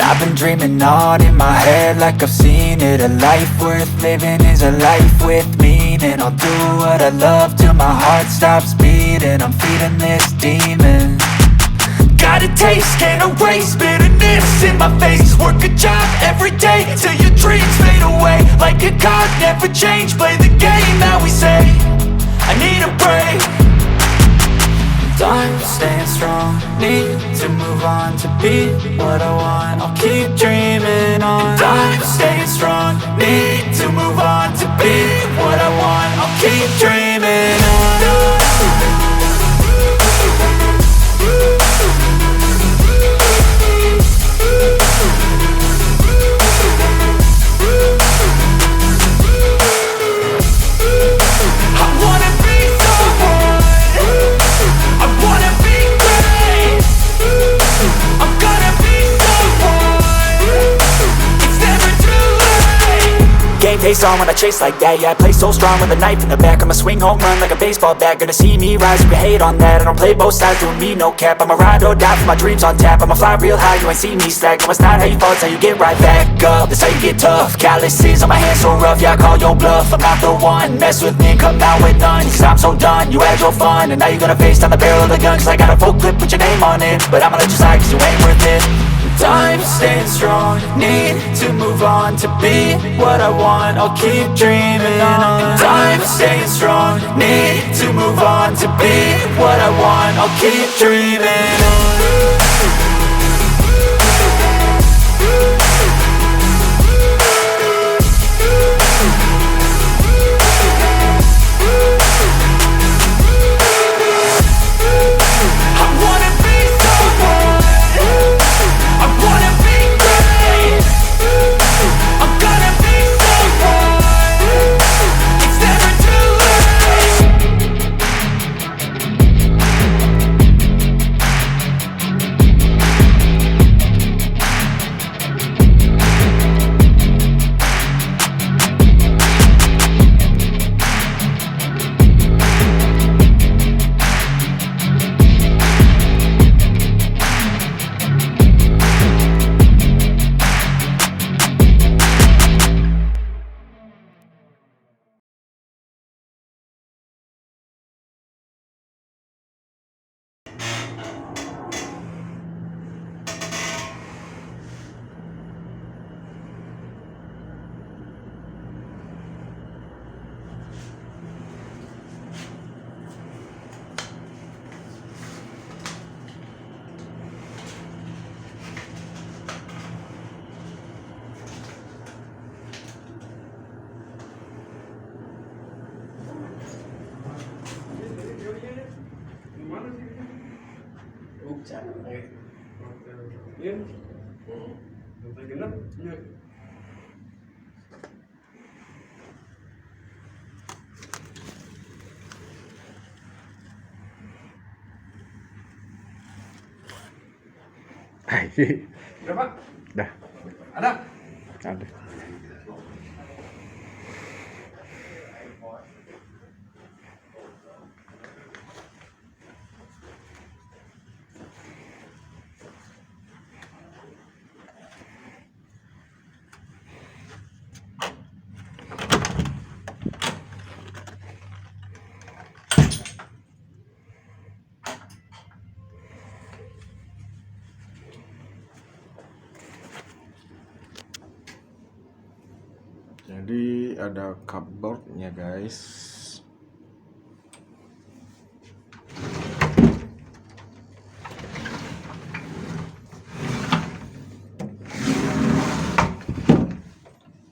I've been dreaming on in my head like I've seen it. A life worth living is a life with meaning. I'll do what I love till my heart stops beating. I'm feeding this demon. Got a taste, can't erase bitterness in my face. Work a job every day till your dreams fade away. Like a card, never change, play the game that we say. I need a break. I'm staying strong, need to move on to be what I want. I'll keep dreaming on. I'm staying strong, need to move on to be what I want. I'll keep dreaming on. Game face on when I chase like that. Yeah, I play so strong with a knife in the back. I'ma swing home run like a baseball bat. Gonna see me rise, you can hate on that. I don't play both sides, doing me no cap. I'ma ride or die for my dreams on tap. I'ma fly real high, you ain't see me slack. No, it's not how you fall, it's how you get right back up. That's how you get tough. Calluses on my hands so rough, yeah, I call your bluff. I'm not the one, mess with me and come out with none. Cause I'm so done, you had your fun. And now you're gonna face down the barrel of the gun. Cause I got a full clip, put your name on it. But I'ma let you slide cause you ain't worth it. I'm staying strong, need to move on to be what I want. I'll keep dreaming on. I'm staying strong, need to move on to be what I want. I'll keep dreaming on. Berapa? Dah. Ada? Ada. Jadi ada cupboardnya guys.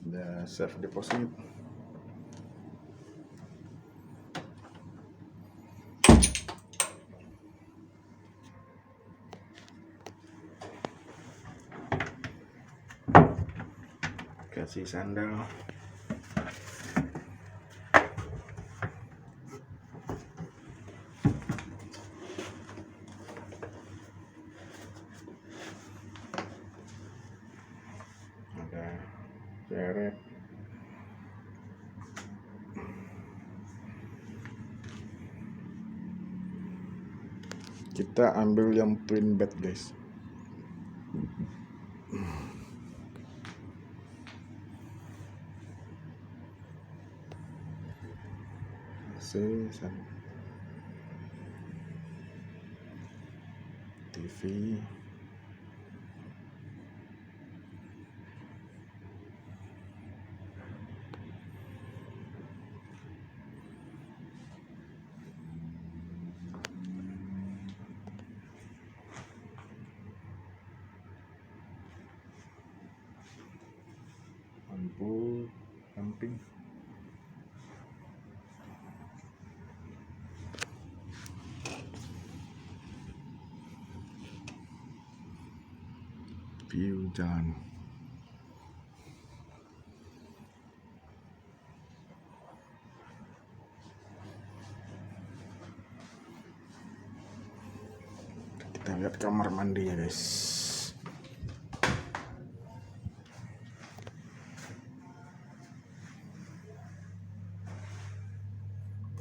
Ada safe deposit. Kasih sandal. Ada ceret. Kita ambil yang twin bed guys. TV, lampu samping, view jalan. Kita lihat kamar mandinya guys.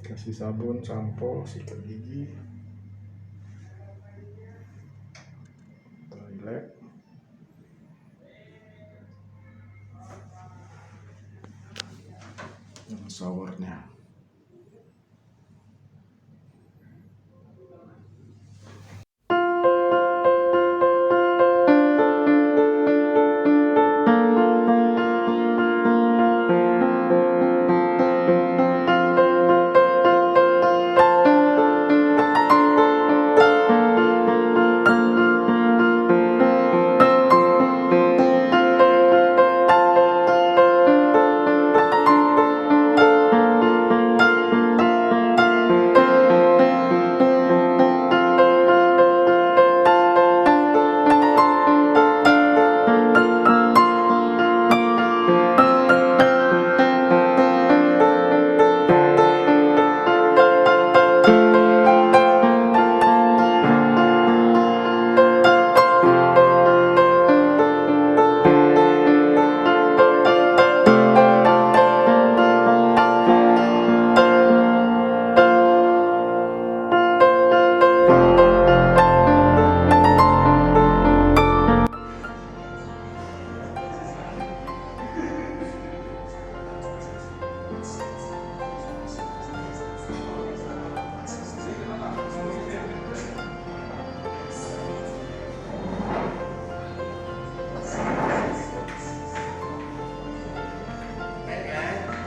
Kasih sabun, sampo, sikat gigi, toilet, dan showernya.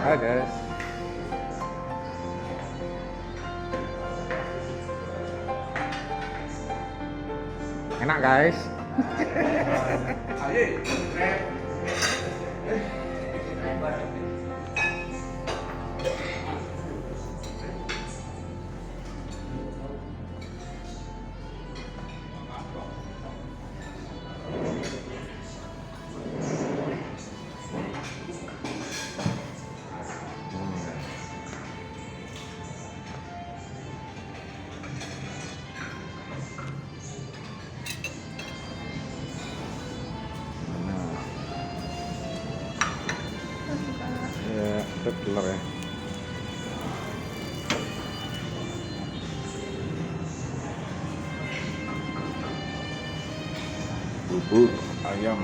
Hai guys. Enak guys. Telur ya. Bubur ayam.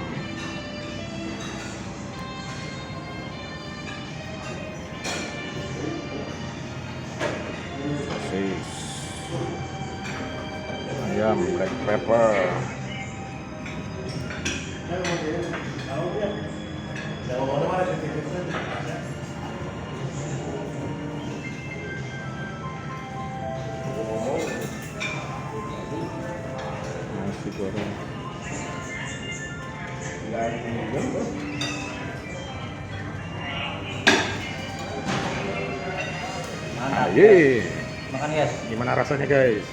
Sosis. Ayam black pepper. Nasi goreng. Mantap. Aye. Makan guys. Gimana rasanya guys?